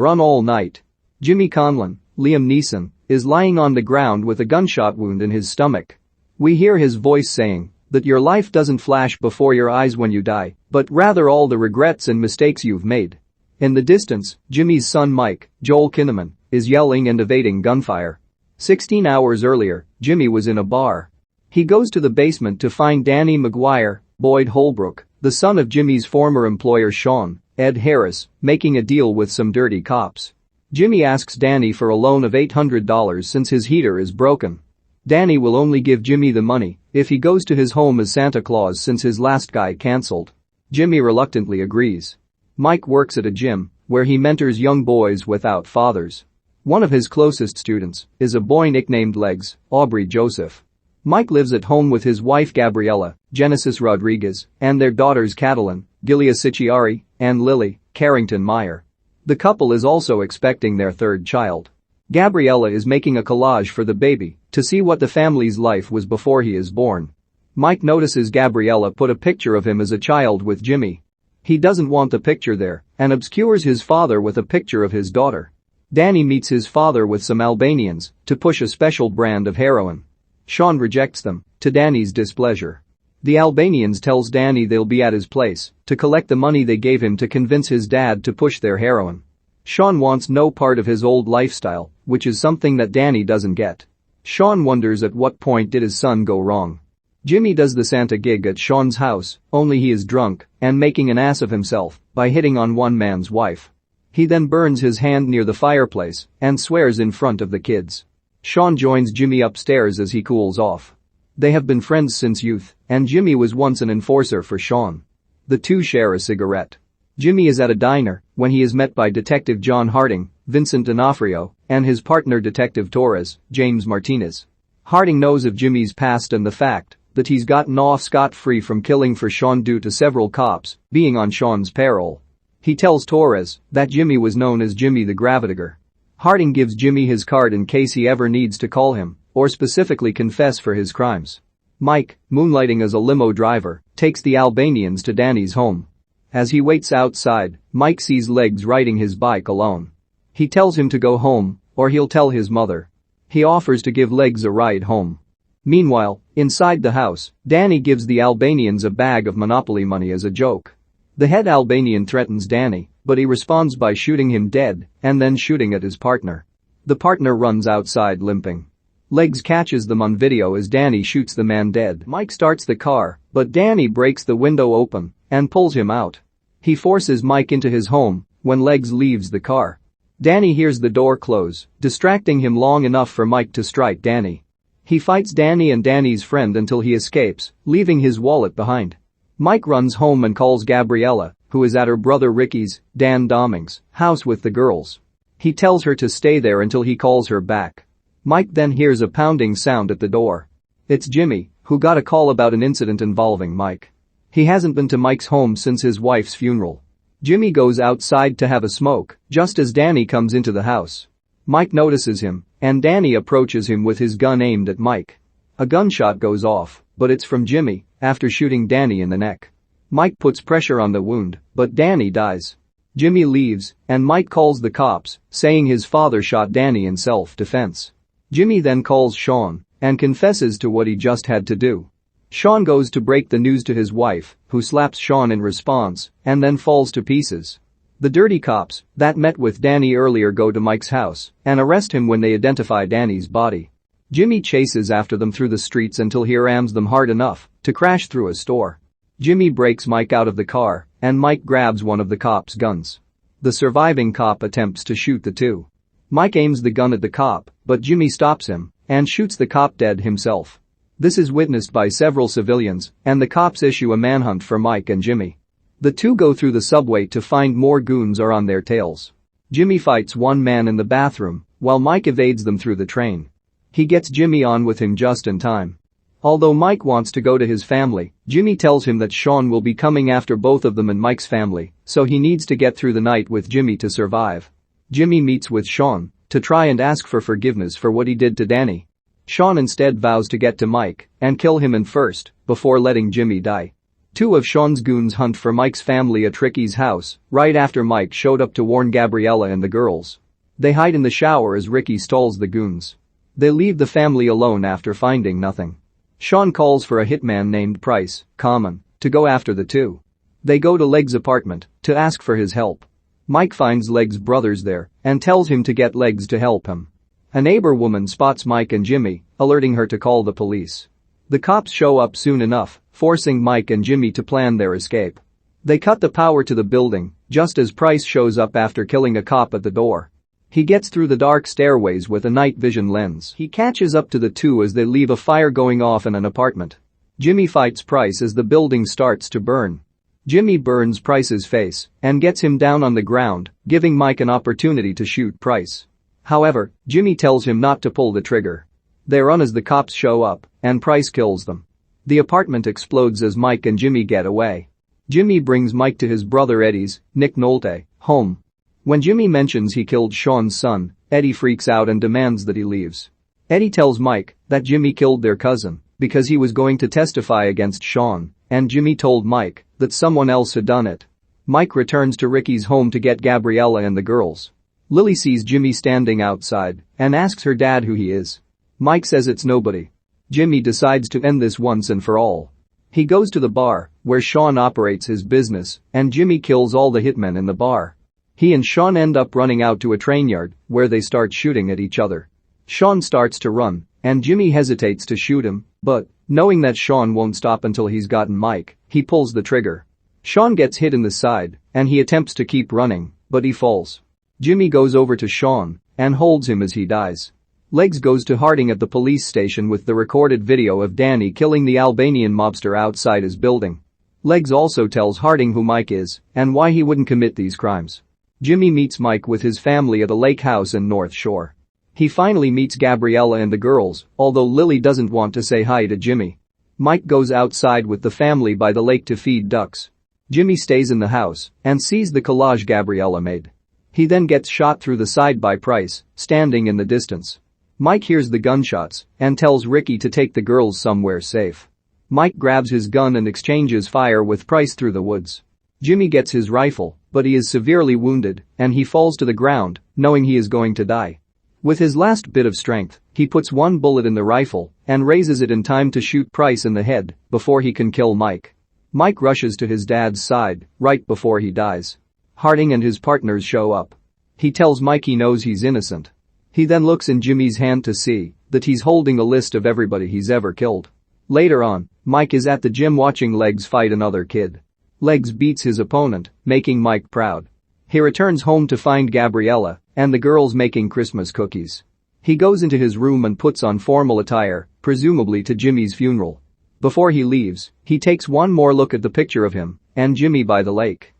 Run all night. Jimmy Conlon, Liam Neeson, is lying on the ground with a gunshot wound in his stomach. We hear his voice saying that your life doesn't flash before your eyes when you die, but rather all the regrets and mistakes you've made. In the distance, Jimmy's son Mike, Joel Kinnaman, is yelling and evading gunfire. 16 hours earlier, Jimmy was in a bar. He goes to the basement to find Danny McGuire, Boyd Holbrook, the son of Jimmy's former employer Sean, Ed Harris, making a deal with some dirty cops. Jimmy asks Danny for a loan of $800 since his heater is broken. Danny will only give Jimmy the money if he goes to his home as Santa Claus since his last guy cancelled. Jimmy reluctantly agrees. Mike works at a gym where he mentors young boys without fathers. One of his closest students is a boy nicknamed Legs, Aubrey Joseph. Mike lives at home with his wife Gabriella, Génesis Rodríguez, and their daughters Catalin, Gilia Sicciari, and Lily, Carrington Meyer. The couple is also expecting their third child. Gabriella is making a collage for the baby to see what the family's life was before he is born. Mike notices Gabriella put a picture of him as a child with Jimmy. He doesn't want the picture there and obscures his father with a picture of his daughter. Danny meets his father with some Albanians to push a special brand of heroin. Sean rejects them, to Danny's displeasure. The Albanians tells Danny they'll be at his place to collect the money they gave him to convince his dad to push their heroin. Sean wants no part of his old lifestyle, which is something that Danny doesn't get. Sean wonders at what point did his son go wrong. Jimmy does the Santa gig at Sean's house, only he is drunk and making an ass of himself by hitting on one man's wife. He then burns his hand near the fireplace and swears in front of the kids. Sean joins Jimmy upstairs as he cools off. They have been friends since youth, and Jimmy was once an enforcer for Sean. The two share a cigarette. Jimmy is at a diner when he is met by Detective John Harding, Vincent D'Onofrio, and his partner Detective Torres, James Martinez. Harding knows of Jimmy's past and the fact that he's gotten off scot-free from killing for Sean due to several cops being on Sean's payroll. He tells Torres that Jimmy was known as Jimmy the Gravitiger. Harding gives Jimmy his card in case he ever needs to call him or specifically confess for his crimes. Mike, moonlighting as a limo driver, takes the Albanians to Danny's home. As he waits outside, Mike sees Legs riding his bike alone. He tells him to go home or he'll tell his mother. He offers to give Legs a ride home. Meanwhile, inside the house, Danny gives the Albanians a bag of Monopoly money as a joke. The head Albanian threatens Danny, but he responds by shooting him dead and then shooting at his partner. The partner runs outside limping. Legs catches them on video as Danny shoots the man dead. Mike starts the car, but Danny breaks the window open and pulls him out. He forces Mike into his home when Legs leaves the car. Danny hears the door close, distracting him long enough for Mike to strike Danny. He fights Danny and Danny's friend until he escapes, leaving his wallet behind. Mike runs home and calls Gabriella, who is at her brother Ricky's, Dan Doming's, house with the girls. He tells her to stay there until he calls her back. Mike then hears a pounding sound at the door. It's Jimmy, who got a call about an incident involving Mike. He hasn't been to Mike's home since his wife's funeral. Jimmy goes outside to have a smoke, just as Danny comes into the house. Mike notices him, and Danny approaches him with his gun aimed at Mike. A gunshot goes off, but it's from Jimmy, after shooting Danny in the neck. Mike puts pressure on the wound, but Danny dies. Jimmy leaves, and Mike calls the cops, saying his father shot Danny in self-defense. Jimmy then calls Sean and confesses to what he just had to do. Sean goes to break the news to his wife, who slaps Sean in response and then falls to pieces. The dirty cops that met with Danny earlier go to Mike's house and arrest him when they identify Danny's body. Jimmy chases after them through the streets until he rams them hard enough to crash through a store. Jimmy breaks Mike out of the car and Mike grabs one of the cops' guns. The surviving cop attempts to shoot the two. Mike aims the gun at the cop, but Jimmy stops him and shoots the cop dead himself. This is witnessed by several civilians, and the cops issue a manhunt for Mike and Jimmy. The two go through the subway to find more goons are on their tails. Jimmy fights one man in the bathroom, while Mike evades them through the train. He gets Jimmy on with him just in time. Although Mike wants to go to his family, Jimmy tells him that Sean will be coming after both of them and Mike's family, so he needs to get through the night with Jimmy to survive. Jimmy meets with Sean to try and ask for forgiveness for what he did to Danny. Sean instead vows to get to Mike and kill him in first before letting Jimmy die. Two of Sean's goons hunt for Mike's family at Ricky's house right after Mike showed up to warn Gabriella and the girls. They hide in the shower as Ricky stalls the goons. They leave the family alone after finding nothing. Sean calls for a hitman named Price, Common, to go after the two. They go to Leg's apartment to ask for his help. Mike finds Leg's brothers there and tells him to get Legs to help him. A neighbor woman spots Mike and Jimmy, alerting her to call the police. The cops show up soon enough, forcing Mike and Jimmy to plan their escape. They cut the power to the building just as Price shows up after killing a cop at the door. He gets through the dark stairways with a night vision lens. He catches up to the two as they leave a fire going off in an apartment. Jimmy fights Price as the building starts to burn. Jimmy burns Price's face and gets him down on the ground, giving Mike an opportunity to shoot Price. However, Jimmy tells him not to pull the trigger. They run as the cops show up, and Price kills them. The apartment explodes as Mike and Jimmy get away. Jimmy brings Mike to his brother Eddie's, Nick Nolte, home. When Jimmy mentions he killed Sean's son, Eddie freaks out and demands that he leaves. Eddie tells Mike that Jimmy killed their cousin because he was going to testify against Sean, and Jimmy told Mike that someone else had done it. Mike returns to Ricky's home to get Gabriella and the girls. Lily sees Jimmy standing outside and asks her dad who he is. Mike says it's nobody. Jimmy decides to end this once and for all. He goes to the bar, where Sean operates his business, and Jimmy kills all the hitmen in the bar. He and Sean end up running out to a train yard, where they start shooting at each other. Sean starts to run, and Jimmy hesitates to shoot him, but, knowing that Sean won't stop until he's gotten Mike, he pulls the trigger. Sean gets hit in the side, and he attempts to keep running, but he falls. Jimmy goes over to Sean and holds him as he dies. Legs goes to Harding at the police station with the recorded video of Danny killing the Albanian mobster outside his building. Legs also tells Harding who Mike is and why he wouldn't commit these crimes. Jimmy meets Mike with his family at a lake house in North Shore. He finally meets Gabriella and the girls, although Lily doesn't want to say hi to Jimmy. Mike goes outside with the family by the lake to feed ducks. Jimmy stays in the house and sees the collage Gabriella made. He then gets shot through the side by Price, standing in the distance. Mike hears the gunshots and tells Ricky to take the girls somewhere safe. Mike grabs his gun and exchanges fire with Price through the woods. Jimmy gets his rifle, but he is severely wounded and he falls to the ground, knowing he is going to die. With his last bit of strength, he puts one bullet in the rifle and raises it in time to shoot Price in the head before he can kill Mike. Mike rushes to his dad's side right before he dies. Harding and his partners show up. He tells Mike he knows he's innocent. He then looks in Jimmy's hand to see that he's holding a list of everybody he's ever killed. Later on, Mike is at the gym watching Legs fight another kid. Legs beats his opponent, making Mike proud. He returns home to find Gabriella and the girls making Christmas cookies. He goes into his room and puts on formal attire, presumably to Jimmy's funeral. Before he leaves, he takes one more look at the picture of him and Jimmy by the lake.